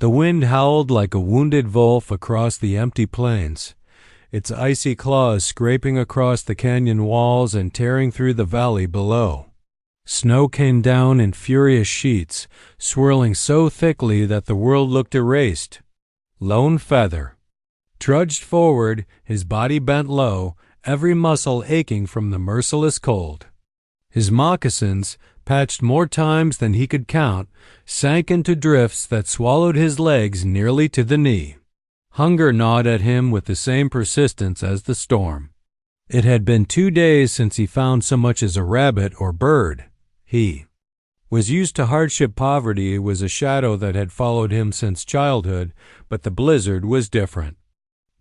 The wind howled like a wounded wolf across the empty plains, its icy claws scraping across the canyon walls and tearing through the valley below. Snow came down in furious sheets, swirling so thickly that the world looked erased. Lone Feather trudged forward, his body bent low, every muscle aching from the merciless cold. His moccasins, patched more times than he could count, sank into drifts that swallowed his legs nearly to the knee. Hunger gnawed at him with the same persistence as the storm. It had been 2 days since he found so much as a rabbit or bird. He was used to hardship. Poverty was a shadow that had followed him since childhood, but the blizzard was different.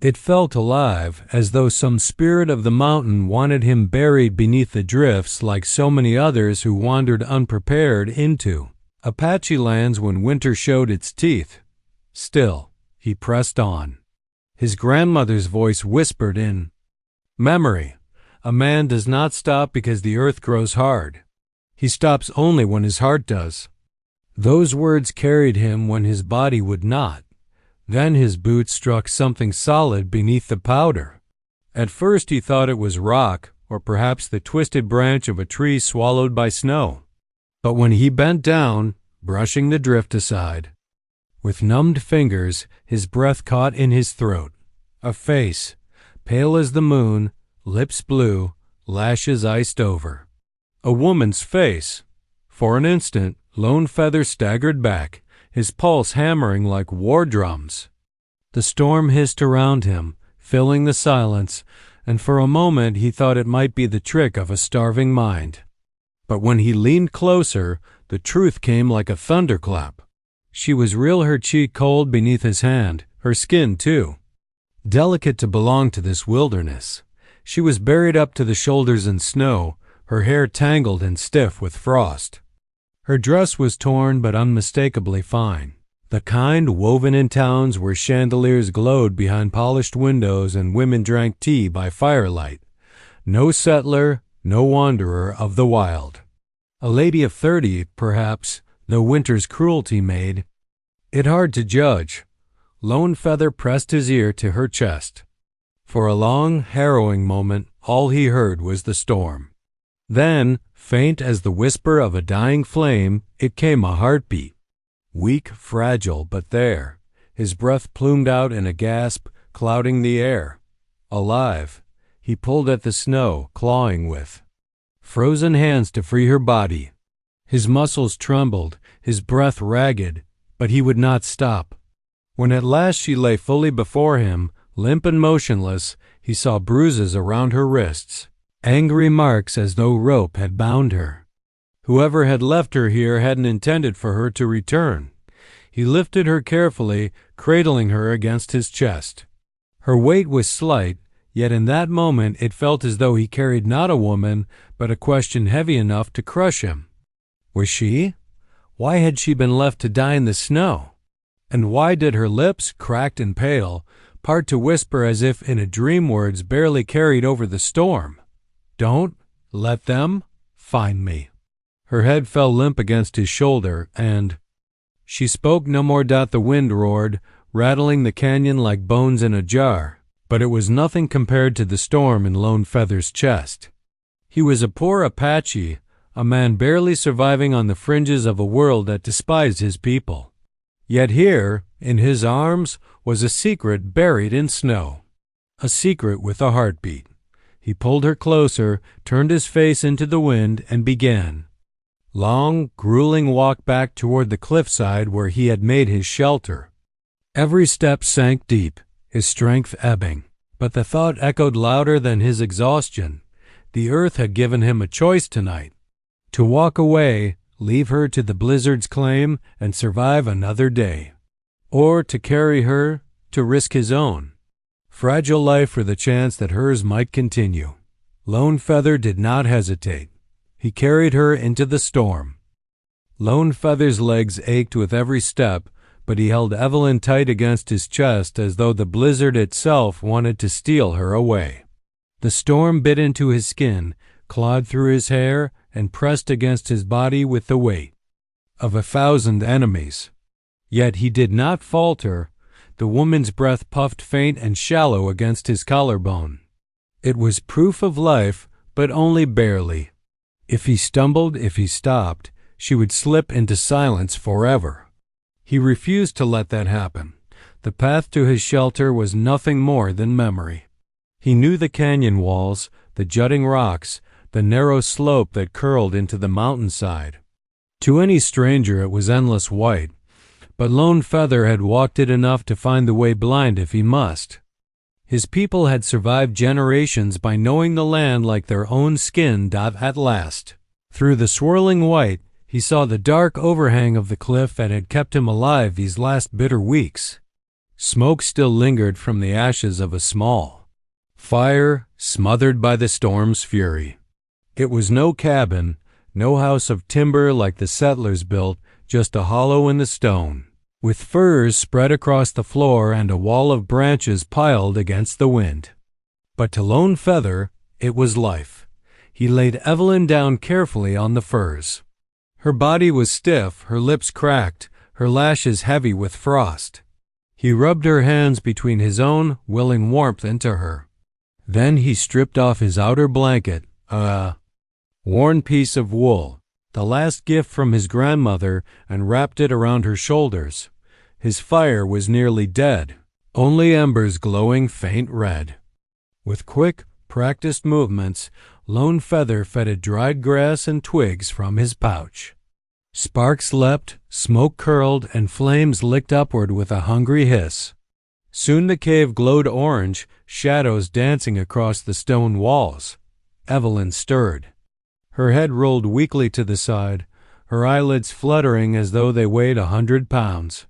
It felt alive, as though some spirit of the mountain wanted him buried beneath the drifts like so many others who wandered unprepared into Apache lands when winter showed its teeth. Still, he pressed on. His grandmother's voice whispered in memory, "A man does not stop because the earth grows hard. He stops only when his heart does." Those words carried him when his body would not. Then his boots struck something solid beneath the powder. At first he thought it was rock, or perhaps the twisted branch of a tree swallowed by snow. But when he bent down, brushing the drift aside, with numbed fingers, his breath caught in his throat. A face, pale as the moon, lips blue, lashes iced over. A woman's face. For an instant, Lone Feather staggered back, his pulse hammering like war drums. The storm hissed around him, filling the silence, and for a moment he thought it might be the trick of a starving mind. But when he leaned closer, the truth came like a thunderclap. She was real, her cheek cold beneath his hand, her skin too. Delicate to belong to this wilderness. She was buried up to the shoulders in snow, her hair tangled and stiff with frost. Her dress was torn but unmistakably fine, the kind woven in towns where chandeliers glowed behind polished windows and women drank tea by firelight. No settler, no wanderer of the wild. A lady of 30, perhaps, though winter's cruelty made it hard to judge. Lone Feather pressed his ear to her chest. For a long, harrowing moment, all he heard was the storm. Then, faint as the whisper of a dying flame, it came a heartbeat. Weak, fragile, but there. His breath plumed out in a gasp, clouding the air. Alive, he pulled at the snow, clawing with frozen hands to free her body. His muscles trembled, his breath ragged, but he would not stop. When at last she lay fully before him, limp and motionless, he saw bruises around her wrists. Angry marks as though rope had bound her. Whoever had left her here hadn't intended for her to return. He lifted her carefully, cradling her against his chest. Her weight was slight, yet in that moment it felt as though he carried not a woman, but a question heavy enough to crush him. Was she? Why had she been left to die in the snow? And why did her lips, cracked and pale, part to whisper as if in a dream words barely carried over the storm? Don't let them find me. Her head fell limp against his shoulder, and she spoke no more. The wind roared, rattling the canyon like bones in a jar, but it was nothing compared to the storm in Lone Feather's chest. He was a poor Apache, a man barely surviving on the fringes of a world that despised his people. Yet here, in his arms, was a secret buried in snow, a secret with a heartbeat. He pulled her closer, turned his face into the wind, and began. Long, grueling walk back toward the cliffside where he had made his shelter. Every step sank deep, his strength ebbing, but the thought echoed louder than his exhaustion. The earth had given him a choice tonight. To walk away, leave her to the blizzard's claim, and survive another day. Or to carry her, to risk his own. Fragile life for the chance that hers might continue. Lone Feather did not hesitate. He carried her into the storm. Lone Feather's legs ached with every step, but he held Evelyn tight against his chest as though the blizzard itself wanted to steal her away. The storm bit into his skin, clawed through his hair, and pressed against his body with the weight of 1,000 enemies. Yet he did not falter. The woman's breath puffed faint and shallow against his collarbone. It was proof of life, but only barely. If he stumbled, if he stopped, she would slip into silence forever. He refused to let that happen. The path to his shelter was nothing more than memory. He knew the canyon walls, the jutting rocks, the narrow slope that curled into the mountainside. To any stranger it was endless white, but Lone Feather had walked it enough to find the way blind if he must. His people had survived generations by knowing the land like their own skin at last. Through the swirling white, he saw the dark overhang of the cliff that had kept him alive these last bitter weeks. Smoke still lingered from the ashes of a small fire, smothered by the storm's fury. It was no cabin, no house of timber like the settlers built, just a hollow in the stone, with furs spread across the floor and a wall of branches piled against the wind. But to Lone Feather, it was life. He laid Evelyn down carefully on the furs. Her body was stiff, her lips cracked, her lashes heavy with frost. He rubbed her hands between his own, willing warmth into her. Then he stripped off his outer blanket, a worn piece of wool, the last gift from his grandmother, and wrapped it around her shoulders. His fire was nearly dead, only embers glowing faint red. With quick, practiced movements, Lone Feather fed dried grass and twigs from his pouch. Sparks leapt, smoke curled, and flames licked upward with a hungry hiss. Soon the cave glowed orange, shadows dancing across the stone walls. Evelyn stirred. Her head rolled weakly to the side, her eyelids fluttering as though they weighed 100 pounds.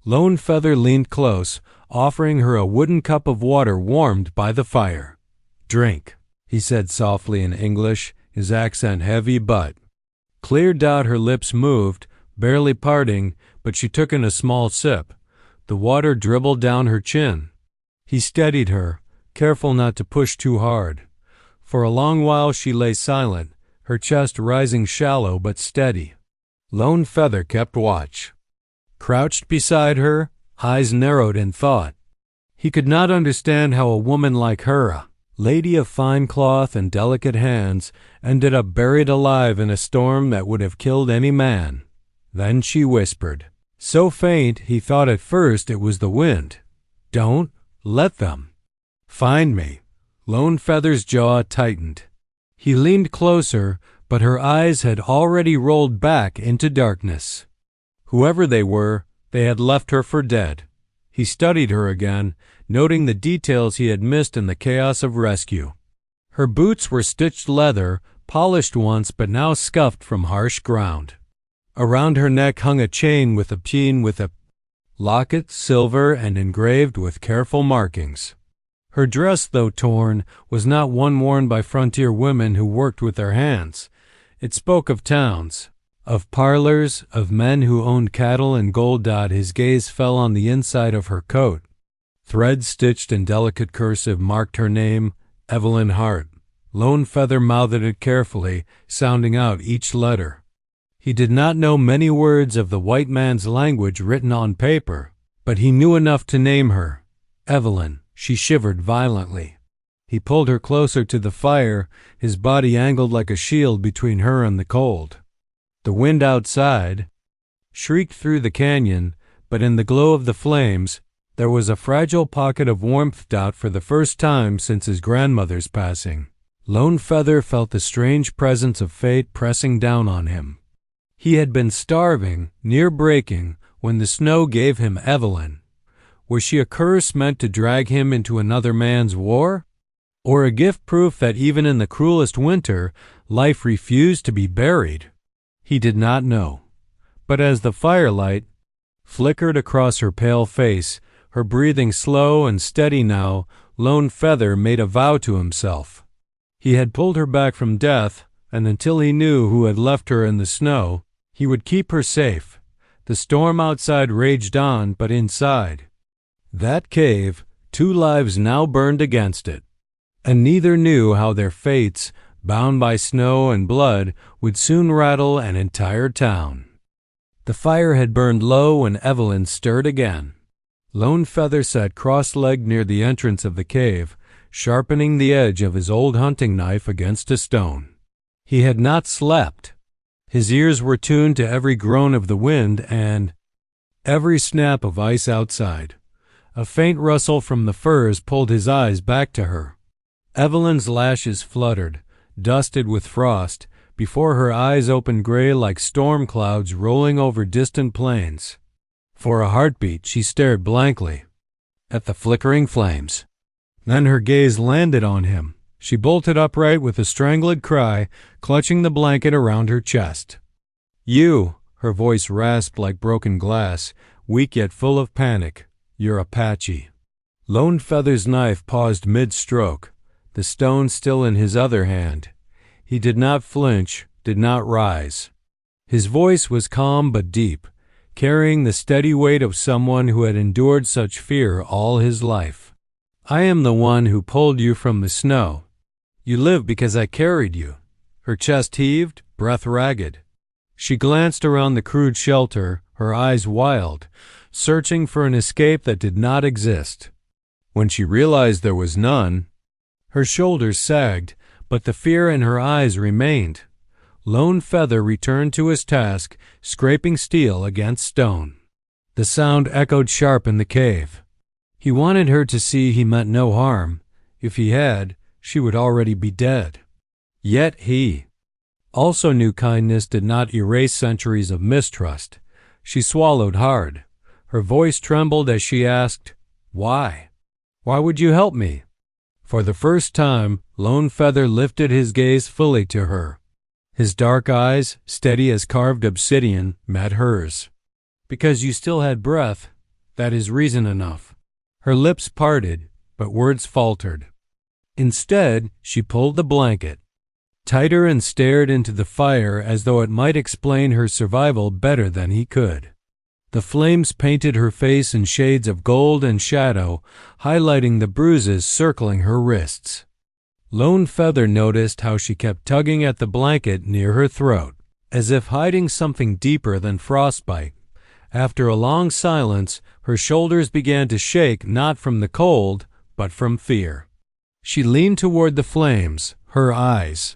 Lone Feather leaned close, offering her a wooden cup of water warmed by the fire. "Drink," he said softly in English, his accent heavy but clear. Her lips moved, barely parting, but she took in a small sip. The water dribbled down her chin. He steadied her, careful not to push too hard. For a long while she lay silent, her chest rising shallow but steady. Lone Feather kept watch. Crouched beside her, eyes narrowed in thought. He could not understand how a woman like her, a lady of fine cloth and delicate hands, ended up buried alive in a storm that would have killed any man. Then she whispered, so faint he thought at first it was the wind, "Don't let them find me." Lone Feather's jaw tightened. He leaned closer, but her eyes had already rolled back into darkness. Whoever they were, they had left her for dead. He studied her again, noting the details he had missed in the chaos of rescue. Her boots were stitched leather, polished once but now scuffed from harsh ground. Around her neck hung a chain with a locket, silver and engraved with careful markings. Her dress, though torn, was not one worn by frontier women who worked with their hands. It spoke of towns, of parlors, of men who owned cattle and gold. His gaze fell on the inside of her coat. Threads stitched in delicate cursive marked her name, Evelyn Hart. Lone Feather mouthed it carefully, sounding out each letter. He did not know many words of the white man's language written on paper, but he knew enough to name her. Evelyn. She shivered violently. He pulled her closer to the fire, his body angled like a shield between her and the cold. The wind outside shrieked through the canyon, but in the glow of the flames, there was a fragile pocket of warmth. For the first time since his grandmother's passing, Lone Feather felt the strange presence of fate pressing down on him. He had been starving, near breaking, when the snow gave him Evelyn. Was she a curse meant to drag him into another man's war? Or a gift proof that even in the cruelest winter, life refused to be buried? He did not know. But as the firelight flickered across her pale face, her breathing slow and steady now, Lone Feather made a vow to himself. He had pulled her back from death, and until he knew who had left her in the snow, he would keep her safe. The storm outside raged on, but inside that cave, 2 lives now burned against it, and neither knew how their fates, bound by snow and blood, would soon rattle an entire town. The fire had burned low when Evelyn stirred again. Lone Feather sat cross-legged near the entrance of the cave, sharpening the edge of his old hunting knife against a stone. He had not slept. His ears were tuned to every groan of the wind and every snap of ice outside. A faint rustle from the firs pulled his eyes back to her. Evelyn's lashes fluttered, dusted with frost, before her eyes opened gray like storm clouds rolling over distant plains. For a heartbeat she stared blankly at the flickering flames. Then her gaze landed on him. She bolted upright with a strangled cry, clutching the blanket around her chest. "You," her voice rasped like broken glass, weak yet full of panic. "You're Apache." Lone Feather's knife paused mid-stroke, the stone still in his other hand. He did not flinch, did not rise. His voice was calm but deep, carrying the steady weight of someone who had endured such fear all his life. "I am the one who pulled you from the snow. You live because I carried you." Her chest heaved, breath ragged. She glanced around the crude shelter, her eyes wild, searching for an escape that did not exist. When she realized there was none, her shoulders sagged, but the fear in her eyes remained. Lone Feather returned to his task, scraping steel against stone. The sound echoed sharp in the cave. He wanted her to see he meant no harm. If he had, she would already be dead. Yet he also knew kindness did not erase centuries of mistrust. She swallowed hard. Her voice trembled as she asked, "Why? Why would you help me?" For the first time, Lone Feather lifted his gaze fully to her. His dark eyes, steady as carved obsidian, met hers. "Because you still had breath, that is reason enough." Her lips parted, but words faltered. Instead, she pulled the blanket tighter and stared into the fire as though it might explain her survival better than he could. The flames painted her face in shades of gold and shadow, highlighting the bruises circling her wrists. Lone Feather noticed how she kept tugging at the blanket near her throat, as if hiding something deeper than frostbite. After a long silence, her shoulders began to shake not from the cold, but from fear. She leaned toward the flames, her eyes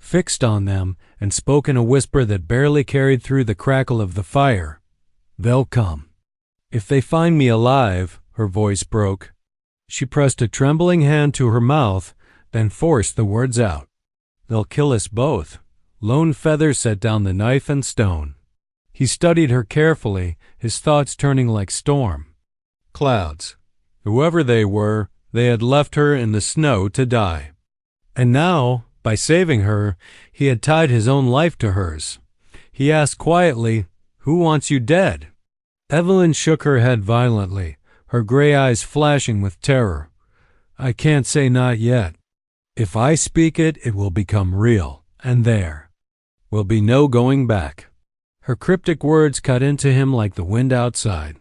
fixed on them, and spoke in a whisper that barely carried through the crackle of the fire. "They'll come. If they find me alive," her voice broke. She pressed a trembling hand to her mouth, then forced the words out. "They'll kill us both." Lone Feather set down the knife and stone. He studied her carefully, his thoughts turning like storm clouds. Whoever they were, they had left her in the snow to die. And now, by saving her, he had tied his own life to hers. He asked quietly, "Who wants you dead?" Evelyn shook her head violently, her gray eyes flashing with terror. "I can't say not yet. If I speak it, it will become real, and there will be no going back." Her cryptic words cut into him like the wind outside.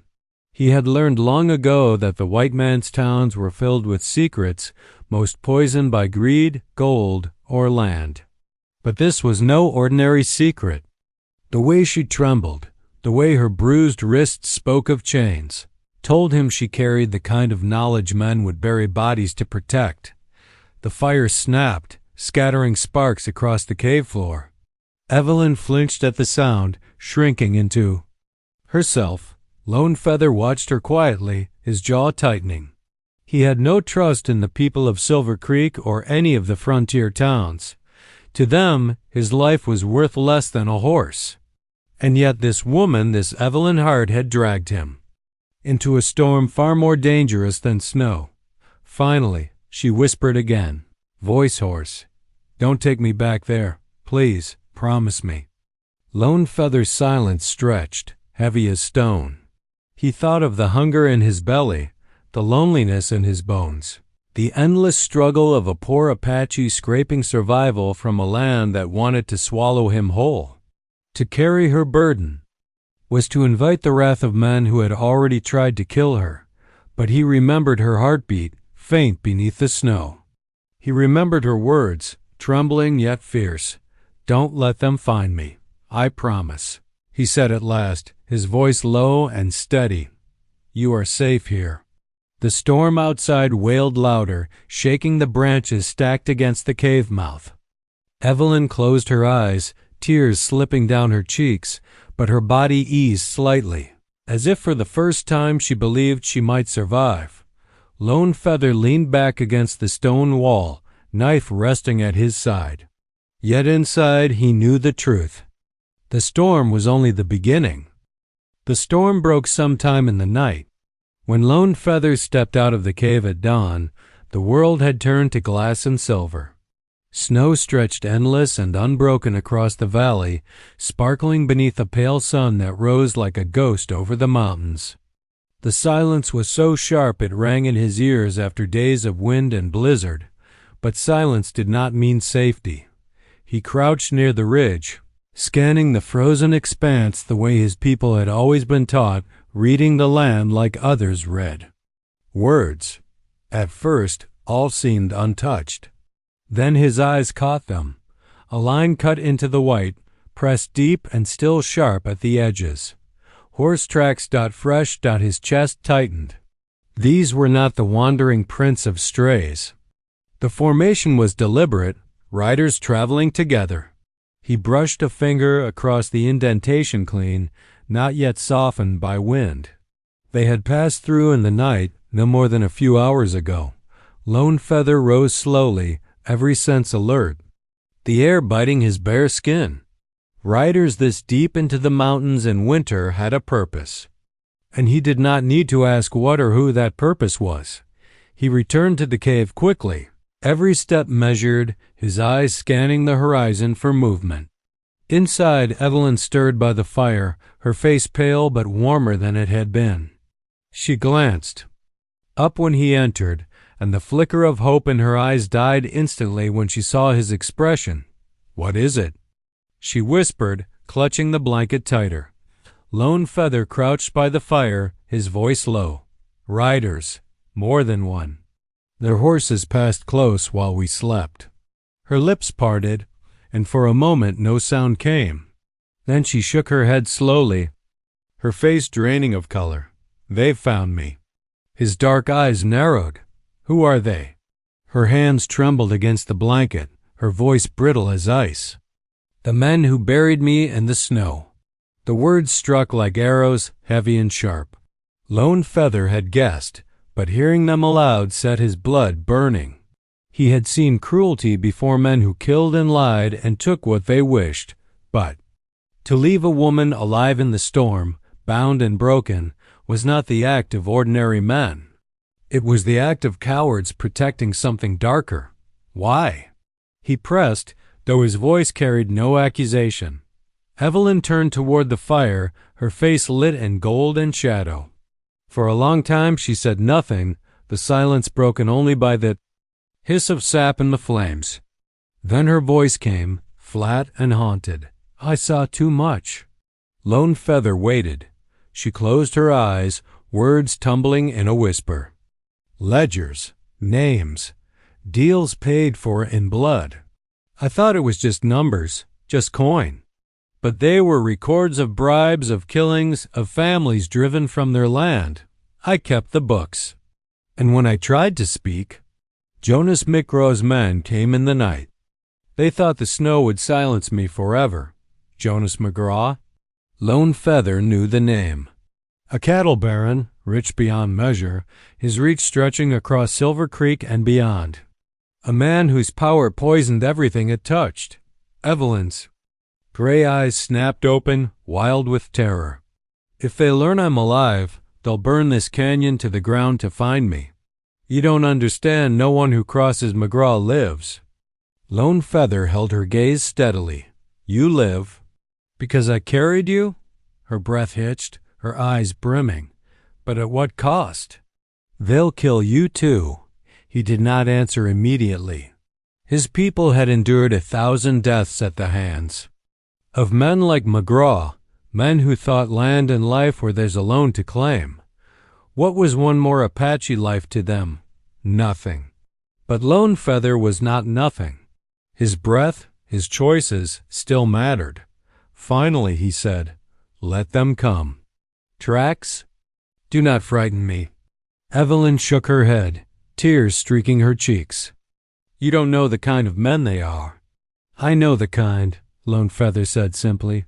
He had learned long ago that the white man's towns were filled with secrets, most poisoned by greed, gold, or land. But this was no ordinary secret. The way she trembled, the way her bruised wrists spoke of chains, told him she carried the kind of knowledge men would bury bodies to protect. The fire snapped, scattering sparks across the cave floor. Evelyn flinched at the sound, shrinking into herself. Lone Feather watched her quietly, his jaw tightening. He had no trust in the people of Silver Creek or any of the frontier towns. To them, his life was worth less than a horse. And yet this woman, this Evelyn Hart, had dragged him into a storm far more dangerous than snow. Finally, she whispered again, voice hoarse, "Don't take me back there. Please, promise me." Lone Feather's silence stretched, heavy as stone. He thought of the hunger in his belly, the loneliness in his bones, the endless struggle of a poor Apache scraping survival from a land that wanted to swallow him whole. To carry her burden was to invite the wrath of men who had already tried to kill her, but he remembered her heartbeat, faint beneath the snow. He remembered her words, trembling yet fierce. "Don't let them find me. I promise." he said at last, his voice low and steady. "You are safe here." The storm outside wailed louder, shaking the branches stacked against the cave mouth. Evelyn closed her eyes, tears slipping down her cheeks, but her body eased slightly, as if for the first time she believed she might survive. Lone Feather leaned back against the stone wall, knife resting at his side. Yet inside he knew the truth. The storm was only the beginning. The storm broke sometime in the night. When Lone Feather stepped out of the cave at dawn, the world had turned to glass and silver. Snow stretched endless and unbroken across the valley, sparkling beneath a pale sun that rose like a ghost over the mountains. The silence was so sharp it rang in his ears after days of wind and blizzard, but silence did not mean safety. He crouched near the ridge, scanning the frozen expanse the way his people had always been taught, reading the land like others read. Words. At first, all seemed untouched. Then his eyes caught them, a line cut into the white, pressed deep and still sharp at the edges. Horse tracks. Fresh. His chest tightened. These were not the wandering prints of strays. The formation was deliberate, riders traveling together. He brushed a finger across the indentation clean, not yet softened by wind. They had passed through in the night, no more than a few hours ago. Lone Feather rose slowly, every sense alert, the air biting his bare skin. Riders this deep into the mountains in winter had a purpose, and he did not need to ask what or who that purpose was. He returned to the cave quickly, every step measured, his eyes scanning the horizon for movement. Inside, Evelyn stirred by the fire, her face pale but warmer than it had been. She glanced up when he entered, and the flicker of hope in her eyes died instantly when she saw his expression. "What is it?" she whispered, clutching the blanket tighter. Lone Feather crouched by the fire, his voice low. "Riders, more than one. Their horses passed close while we slept." Her lips parted, and for a moment no sound came. Then she shook her head slowly, her face draining of color. "They've found me." His dark eyes narrowed. "Who are they?" Her hands trembled against the blanket, her voice brittle as ice. "The men who buried me in the snow." The words struck like arrows, heavy and sharp. Lone Feather had guessed, but hearing them aloud set his blood burning. He had seen cruelty before, men who killed and lied and took what they wished, but to leave a woman alive in the storm, bound and broken, was not the act of ordinary men. It was the act of cowards protecting something darker. Why? He pressed, though his voice carried no accusation. Evelyn turned toward the fire, her face lit in gold and shadow. For a long time she said nothing, the silence broken only by the hiss of sap in the flames. Then her voice came, flat and haunted. "I saw too much." Lone Feather waited. She closed her eyes, words tumbling in a whisper. "Ledgers, names, deals paid for in blood. I thought it was just numbers, just coin. But they were records of bribes, of killings, of families driven from their land. I kept the books. And when I tried to speak, Jonas McGraw's men came in the night. They thought the snow would silence me forever." Jonas McGraw? Lone Feather knew the name. A cattle baron, rich beyond measure, his reach stretching across Silver Creek and beyond. A man whose power poisoned everything it touched. Evelyn's gray eyes snapped open, wild with terror. "If they learn I'm alive, they'll burn this canyon to the ground to find me. You don't understand, no one who crosses McGraw lives." Lone Feather held her gaze steadily. "You live." "Because I carried you?" Her breath hitched, her eyes brimming. "But at what cost?" "They'll kill you too." He did not answer immediately. His people had endured 1,000 deaths at the hands of men like McGraw, men who thought land and life were theirs alone to claim. What was one more Apache life to them? Nothing. But Lone Feather was not nothing. His breath, his choices, still mattered. Finally he said, Let them come. Tracks? Do not frighten me. Evelyn shook her head, tears streaking her cheeks. You don't know the kind of men they are. I know the kind, Lone Feather said simply.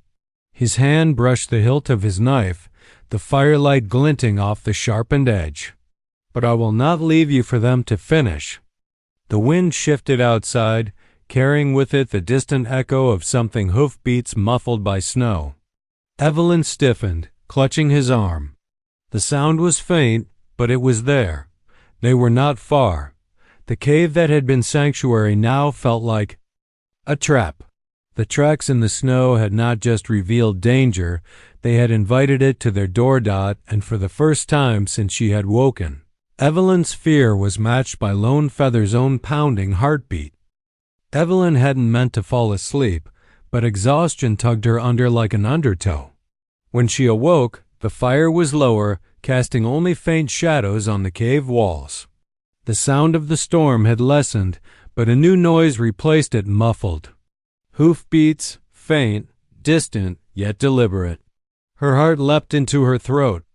His hand brushed the hilt of his knife, the firelight glinting off the sharpened edge. But I will not leave you for them to finish. The wind shifted outside, carrying with it the distant echo of something hoofbeats muffled by snow. Evelyn stiffened, clutching his arm. The sound was faint, but it was there. They were not far. The cave that had been sanctuary now felt like a trap. The tracks in the snow had not just revealed danger, they had invited it to their door dot, and for the first time since she had woken, Evelyn's fear was matched by Lone Feather's own pounding heartbeat. Evelyn hadn't meant to fall asleep, but exhaustion tugged her under like an undertow. When she awoke, the fire was lower, casting only faint shadows on the cave walls. The sound of the storm had lessened, but a new noise replaced it, muffled. Hoofbeats, faint, distant, yet deliberate. Her heart leapt into her throat.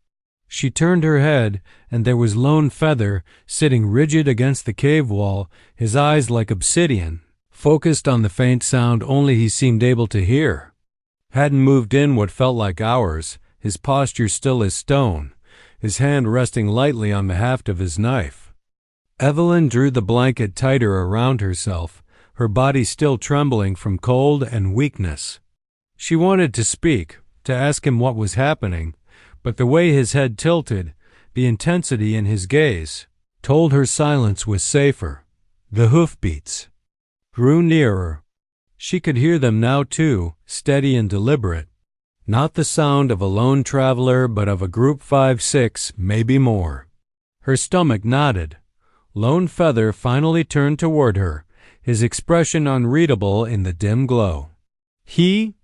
She turned her head, and there was Lone Feather, sitting rigid against the cave wall, his eyes like obsidian, focused on the faint sound only he seemed able to hear. Hadn't moved in what felt like hours, his posture still as stone, his hand resting lightly on the haft of his knife. Evelyn drew the blanket tighter around herself, her body still trembling from cold and weakness. She wanted to speak, to ask him what was happening, but the way his head tilted, the intensity in his gaze, told her silence was safer. The hoofbeats grew nearer. She could hear them now too, steady and deliberate. Not the sound of a lone traveler, but of a group 5-6, maybe more. Her stomach knotted. Lone Feather finally turned toward her, his expression unreadable in the dim glow. He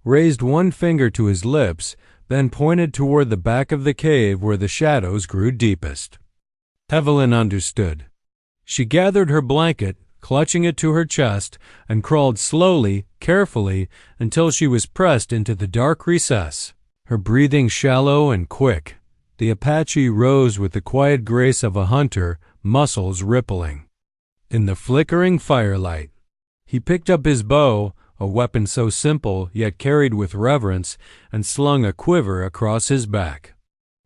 raised one finger to his lips, then pointed toward the back of the cave where the shadows grew deepest. Evelyn understood. She gathered her blanket, clutching it to her chest, and crawled slowly, carefully, until she was pressed into the dark recess, her breathing shallow and quick. The Apache rose with the quiet grace of a hunter, muscles rippling. In the flickering firelight, he picked up his bow, a weapon so simple yet carried with reverence, and slung a quiver across his back.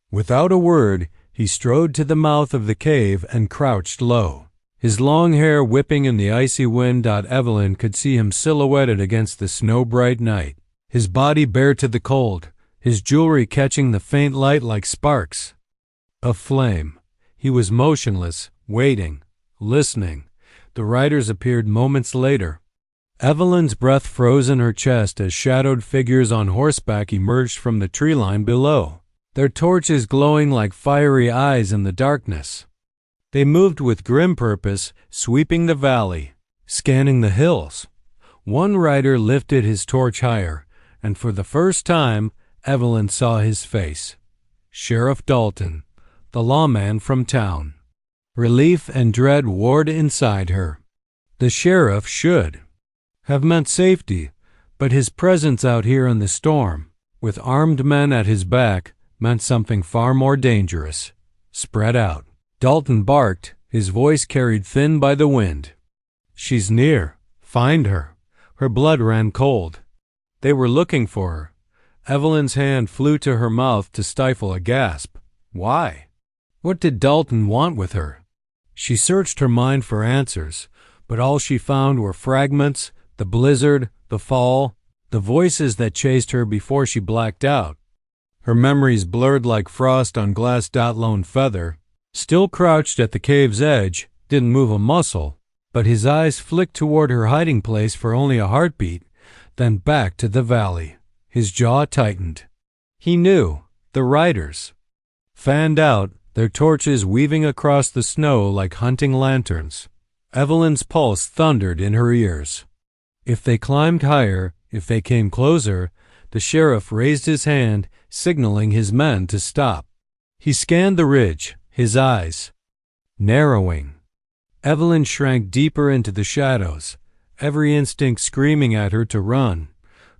Without a word, he strode to the mouth of the cave and crouched low. His long hair whipping in the icy wind. Evelyn could see him silhouetted against the snow-bright night, his body bare to the cold, his jewelry catching the faint light like sparks. A flame. He was motionless, waiting, listening. The riders appeared moments later. Evelyn's breath froze in her chest as shadowed figures on horseback emerged from the tree line below, their torches glowing like fiery eyes in the darkness. They moved with grim purpose, sweeping the valley, scanning the hills. One rider lifted his torch higher, and for the first time, Evelyn saw his face. Sheriff Dalton, the lawman from town. Relief and dread warred inside her. The sheriff should have meant safety, but his presence out here in the storm, with armed men at his back, meant something far more dangerous. Spread out. Dalton barked, his voice carried thin by the wind. She's near. Find her. Her blood ran cold. They were looking for her. Evelyn's hand flew to her mouth to stifle a gasp. Why? What did Dalton want with her? She searched her mind for answers, but all she found were fragments, the blizzard, the fall, the voices that chased her before she blacked out. Her memories blurred like frost on glass. Lone Feather, still crouched at the cave's edge, didn't move a muscle, but his eyes flicked toward her hiding place for only a heartbeat, then back to the valley. His jaw tightened. He knew. The riders. Fanned out, their torches weaving across the snow like hunting lanterns. Evelyn's pulse thundered in her ears. If they climbed higher, if they came closer, the sheriff raised his hand, signaling his men to stop. He scanned the ridge, his eyes narrowing. Evelyn shrank deeper into the shadows, every instinct screaming at her to run.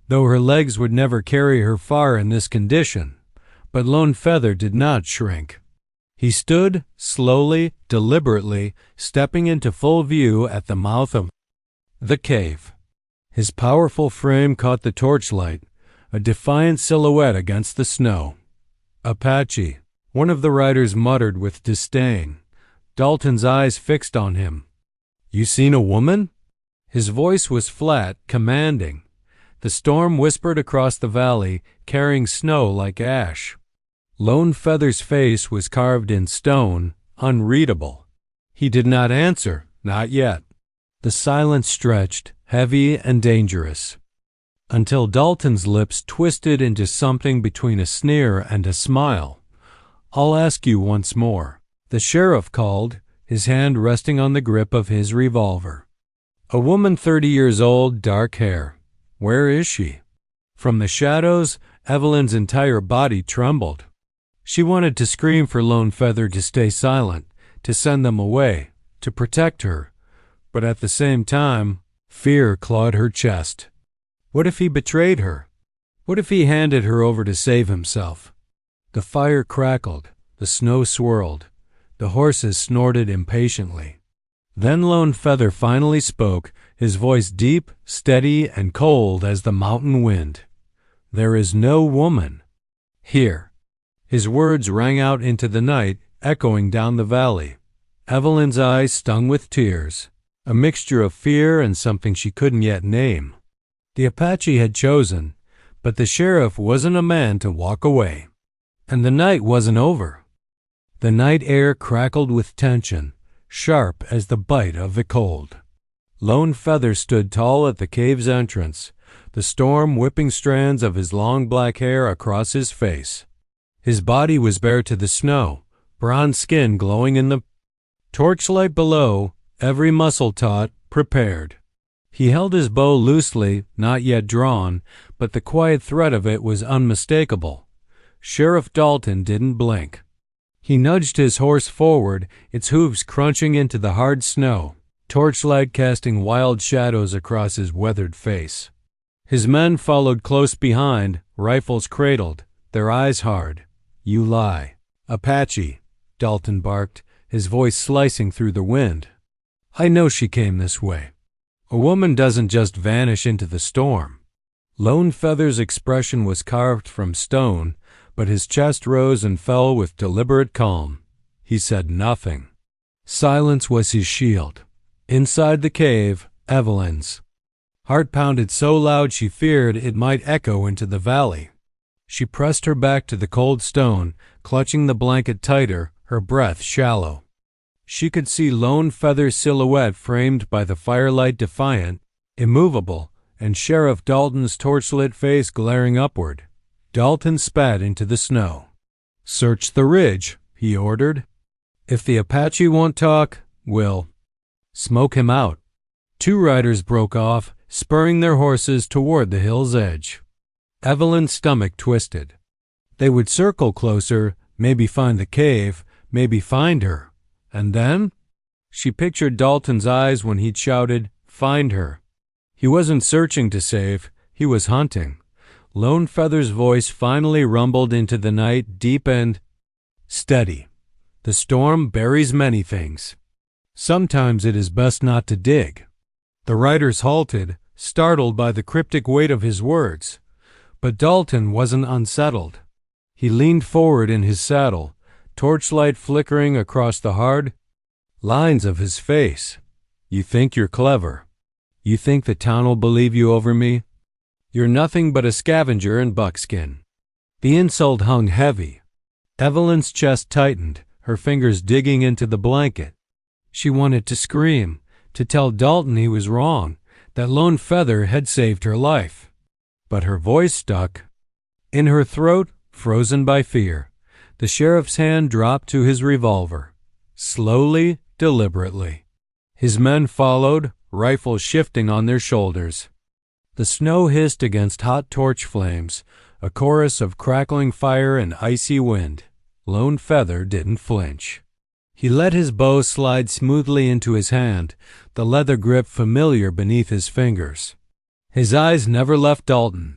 though her legs would never carry her far in this condition. But Lone Feather did not shrink. He stood, slowly, deliberately, stepping into full view at the mouth of the cave. His powerful frame caught the torchlight, a defiant silhouette against the snow. "Apache," one of the riders muttered with disdain. Dalton's eyes fixed on him. "You seen a woman?" His voice was flat, commanding. The storm whispered across the valley, carrying snow like ash. Lone Feather's face was carved in stone, unreadable. He did not answer, not yet. The silence stretched, heavy and dangerous, until Dalton's lips twisted into something between a sneer and a smile. "I'll ask you once more," the sheriff called, his hand resting on the grip of his revolver. "A woman 30 years old, dark hair. Where is she?" From the shadows, Evelyn's entire body trembled. She wanted to scream for Lone Feather to stay silent, to send them away, to protect her. But at the same time, fear clawed her chest. What if he betrayed her? What if he handed her over to save himself? The fire crackled, the snow swirled, the horses snorted impatiently. Then Lone Feather finally spoke, his voice deep, steady, and cold as the mountain wind. "There is no woman here." His words rang out into the night, echoing down the valley. Evelyn's eyes stung with tears, a mixture of fear and something she couldn't yet name. The Apache had chosen, but the sheriff wasn't a man to walk away. And the night wasn't over. The night air crackled with tension, sharp as the bite of the cold. Lone Feather stood tall at the cave's entrance, the storm whipping strands of his long black hair across his face. His body was bare to the snow, bronze skin glowing in the torchlight below, every muscle taut, prepared. He held his bow loosely, not yet drawn, but the quiet threat of it was unmistakable. Sheriff Dalton didn't blink. He nudged his horse forward, its hooves crunching into the hard snow, torchlight casting wild shadows across his weathered face. His men followed close behind, rifles cradled, their eyes hard. "You lie." "Apache," Dalton barked, his voice slicing through the wind. "I know she came this way. A woman doesn't just vanish into the storm." Lone Feather's expression was carved from stone, but his chest rose and fell with deliberate calm. He said nothing. Silence was his shield. Inside the cave, Evelyn's heart pounded so loud she feared it might echo into the valley. She pressed her back to the cold stone, clutching the blanket tighter, her breath shallow. She could see Lone Feather's silhouette framed by the firelight, defiant, immovable, and Sheriff Dalton's torchlit face glaring upward. Dalton spat into the snow. "Search the ridge," he ordered. "If the Apache won't talk, we'll smoke him out." Two riders broke off, spurring their horses toward the hill's edge. Evelyn's stomach twisted. They would circle closer, maybe find the cave, maybe find her. And then? She pictured Dalton's eyes when he'd shouted, "Find her." He wasn't searching to save, he was hunting. Lone Feather's voice finally rumbled into the night, deep and steady. "The storm buries many things. Sometimes it is best not to dig." The riders halted, startled by the cryptic weight of his words. But Dalton wasn't unsettled. He leaned forward in his saddle, torchlight flickering across the hard lines of his face. "You think you're clever. You think the town will believe you over me? You're nothing but a scavenger in buckskin." The insult hung heavy. Evelyn's chest tightened, her fingers digging into the blanket. She wanted to scream, to tell Dalton he was wrong, that Lone Feather had saved her life. But her voice stuck. In her throat, frozen by fear, the sheriff's hand dropped to his revolver. Slowly, deliberately. His men followed, rifles shifting on their shoulders. The snow hissed against hot torch flames, a chorus of crackling fire and icy wind. Lone Feather didn't flinch. He let his bow slide smoothly into his hand, the leather grip familiar beneath his fingers. His eyes never left Dalton.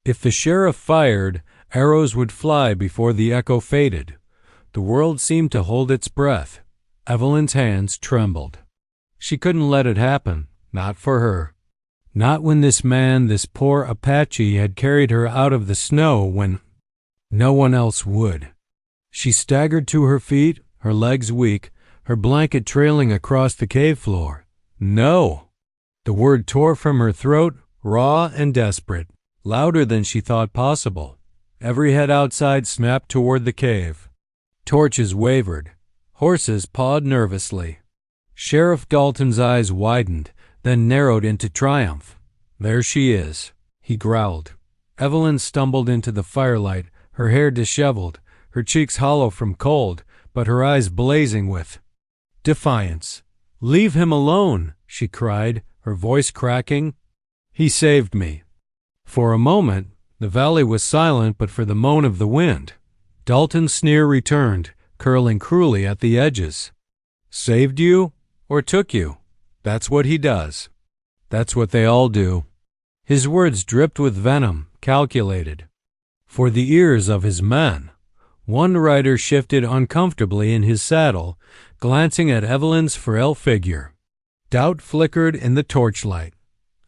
If the sheriff fired, arrows would fly before the echo faded. The world seemed to hold its breath. Evelyn's hands trembled. She couldn't let it happen, not for her. Not when this man, this poor Apache, had carried her out of the snow when no one else would. She staggered to her feet, her legs weak, her blanket trailing across the cave floor. No! The word tore from her throat, raw and desperate, louder than she thought possible. Every head outside snapped toward the cave. Torches wavered. Horses pawed nervously. Sheriff Dalton's eyes widened, then narrowed into triumph. There she is, he growled. Evelyn stumbled into the firelight, her hair disheveled, her cheeks hollow from cold, but her eyes blazing with defiance. "Leave him alone," she cried, her voice cracking. "He saved me." For a moment, the valley was silent but for the moan of the wind. Dalton's sneer returned, curling cruelly at the edges. "Saved you? Or took you? That's what he does. That's what they all do." His words dripped with venom, calculated. For the ears of his men. One rider shifted uncomfortably in his saddle, glancing at Evelyn's frail figure. Doubt flickered in the torchlight.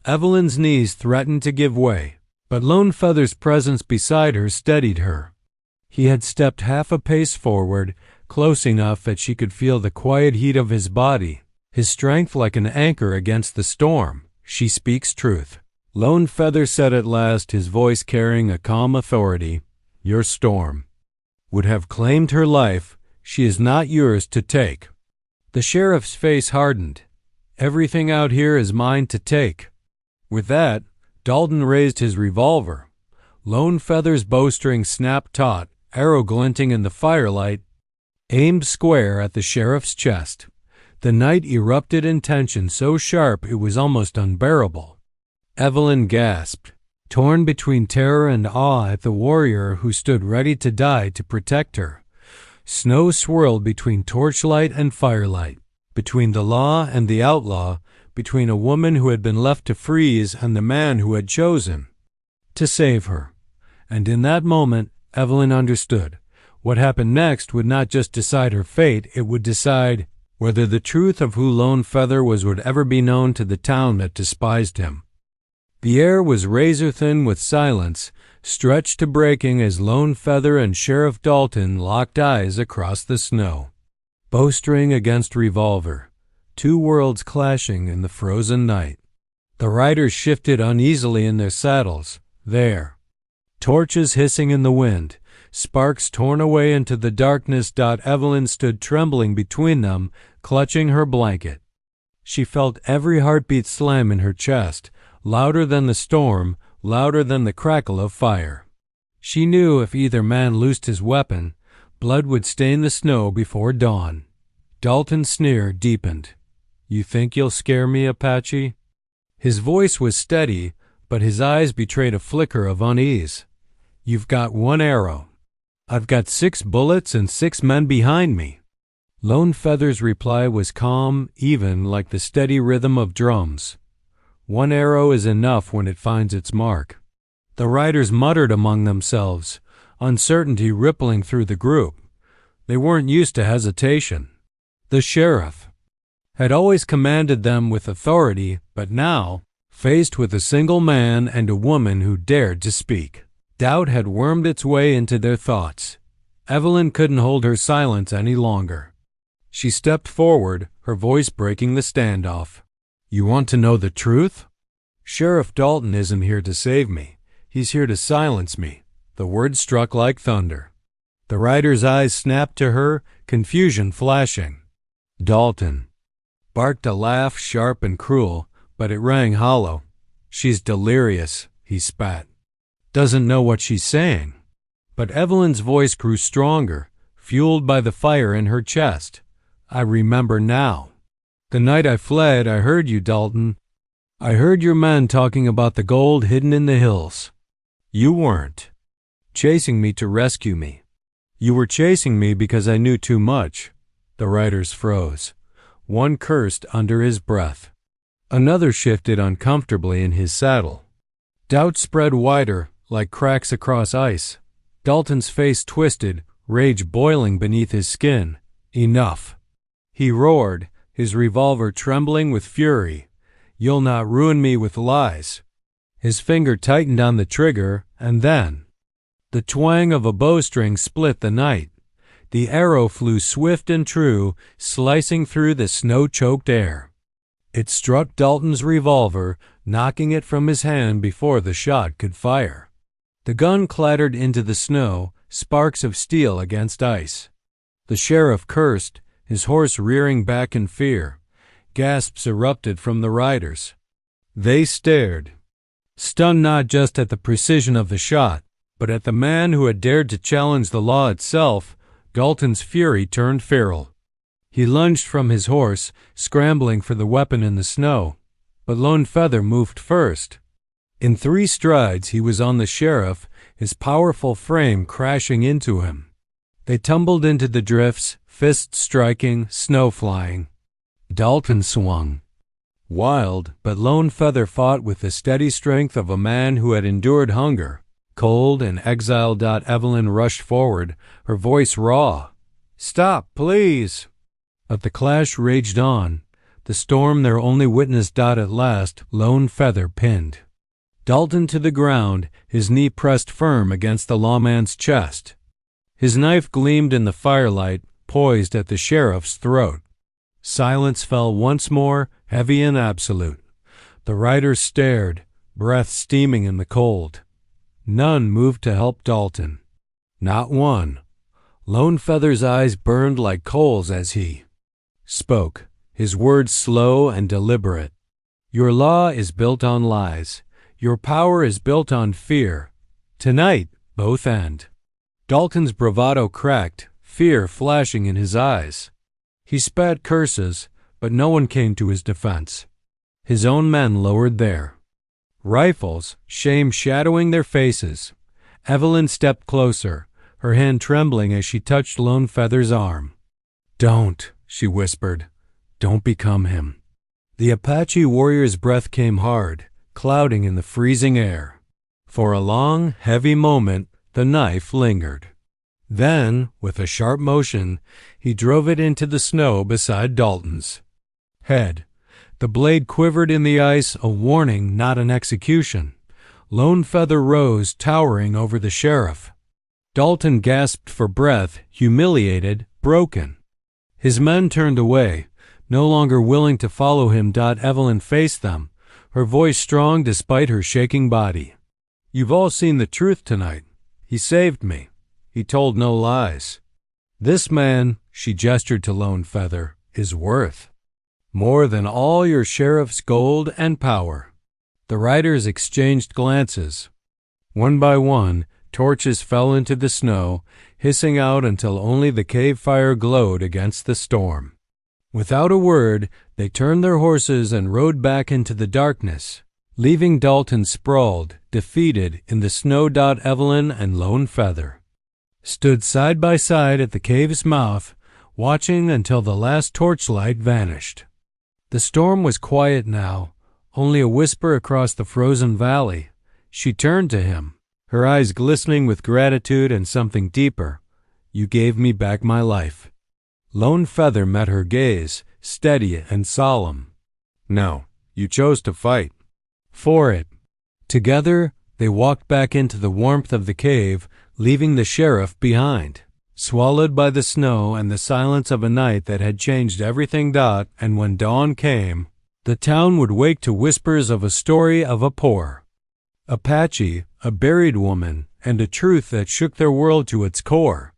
Evelyn's knees threatened to give way, but Lone Feather's presence beside her steadied her. He had stepped half a pace forward, close enough that she could feel the quiet heat of his body, his strength like an anchor against the storm. "She speaks truth," Lone Feather said at last, his voice carrying a calm authority. "Your storm would have claimed her life. She is not yours to take." The sheriff's face hardened. "Everything out here is mine to take." With that, Dalton raised his revolver. Lone Feather's bowstring snapped taut, arrow glinting in the firelight, aimed square at the sheriff's chest. The night erupted in tension so sharp it was almost unbearable. Evelyn gasped, torn between terror and awe at the warrior who stood ready to die to protect her. Snow swirled between torchlight and firelight, between the law and the outlaw, between a woman who had been left to freeze and the man who had chosen to save her. And in that moment, Evelyn understood. What happened next would not just decide her fate, it would decide whether the truth of who Lone Feather was would ever be known to the town that despised him. The air was razor-thin with silence, stretched to breaking as Lone Feather and Sheriff Dalton locked eyes across the snow. Bowstring against revolver, two worlds clashing in the frozen night. The riders shifted uneasily in their saddles. There. Torches hissing in the wind, sparks torn away into the darkness. Evelyn stood trembling between them, clutching her blanket. She felt every heartbeat slam in her chest, louder than the storm, louder than the crackle of fire. She knew if either man loosed his weapon, blood would stain the snow before dawn. Dalton's sneer deepened. "You think you'll scare me, Apache?" His voice was steady, but his eyes betrayed a flicker of unease. "You've got one arrow. I've got 6 bullets and 6 men behind me." Lone Feather's reply was calm, even, like the steady rhythm of drums. "One arrow is enough when it finds its mark." The riders muttered among themselves, uncertainty rippling through the group. They weren't used to hesitation. The sheriff had always commanded them with authority, but now, faced with a single man and a woman who dared to speak, doubt had wormed its way into their thoughts. Evelyn couldn't hold her silence any longer. She stepped forward, her voice breaking the standoff. "You want to know the truth? Sheriff Dalton isn't here to save me. He's here to silence me." The words struck like thunder. The rider's eyes snapped to her, confusion flashing. "Dalton," barked a laugh, sharp and cruel, but it rang hollow. "She's delirious," he spat. "Doesn't know what she's saying." But Evelyn's voice grew stronger, fueled by the fire in her chest. "I remember now. The night I fled, I heard you, Dalton. I heard your men talking about the gold hidden in the hills. You weren't chasing me to rescue me. You were chasing me because I knew too much." The riders froze. One cursed under his breath. Another shifted uncomfortably in his saddle. Doubt spread wider, like cracks across ice. Dalton's face twisted, rage boiling beneath his skin. Enough. He roared, his revolver trembling with fury. You'll not ruin me with lies. His finger tightened on the trigger, and then the twang of a bowstring split the night. The arrow flew swift and true, slicing through the snow-choked air. It struck Dalton's revolver, knocking it from his hand before the shot could fire. The gun clattered into the snow, sparks of steel against ice. The sheriff cursed, his horse rearing back in fear. Gasps erupted from the riders. They stared, stunned not just at the precision of the shot, but at the man who had dared to challenge the law itself. Dalton's fury turned feral. He lunged from his horse, scrambling for the weapon in the snow. But Lone Feather moved first. In 3 strides he was on the sheriff, his powerful frame crashing into him. They tumbled into the drifts, fists striking, snow flying. Dalton swung. Wild, but Lone Feather fought with the steady strength of a man who had endured hunger. Cold and exiled. Evelyn rushed forward, her voice raw. "Stop, please!" But the clash raged on, the storm their only witness. At last, Lone Feather pinned Dalton to the ground, his knee pressed firm against the lawman's chest. His knife gleamed in the firelight, poised at the sheriff's throat. Silence fell once more, heavy and absolute. The riders stared, breath steaming in the cold. None moved to help Dalton. Not one. Lone Feather's eyes burned like coals as he spoke, his words slow and deliberate. "Your law is built on lies. Your power is built on fear. Tonight, both end." Dalton's bravado cracked, fear flashing in his eyes. He spat curses, but no one came to his defense. His own men lowered their rifles, shame shadowing their faces. Evelyn stepped closer, her hand trembling as she touched Lone Feather's arm. "Don't," she whispered. "Don't become him." The Apache warrior's breath came hard, clouding in the freezing air. For a long, heavy moment, the knife lingered. Then, with a sharp motion, he drove it into the snow beside Dalton's head. The blade quivered in the ice, a warning, not an execution. Lone Feather rose, towering over the sheriff. Dalton gasped for breath, humiliated, broken. His men turned away, no longer willing to follow him. Evelyn faced them, her voice strong despite her shaking body. "You've all seen the truth tonight. He saved me. He told no lies. This man," she gestured to Lone Feather, "is worth more than all your sheriff's gold and power." The riders exchanged glances. One by one, torches fell into the snow, hissing out until only the cave fire glowed against the storm. Without a word, they turned their horses and rode back into the darkness, leaving Dalton sprawled, defeated, in the snow. Evelyn and Lone Feather stood side by side at the cave's mouth, watching until the last torchlight vanished. The storm was quiet now, only a whisper across the frozen valley. She turned to him, her eyes glistening with gratitude and something deeper. "You gave me back my life." Lone Feather met her gaze, steady and solemn. "No, you chose to fight for it." Together, they walked back into the warmth of the cave, leaving the sheriff behind, swallowed by the snow and the silence of a night that had changed everything. And when dawn came, the town would wake to whispers of a story of a poor Apache, a buried woman, and a truth that shook their world to its core.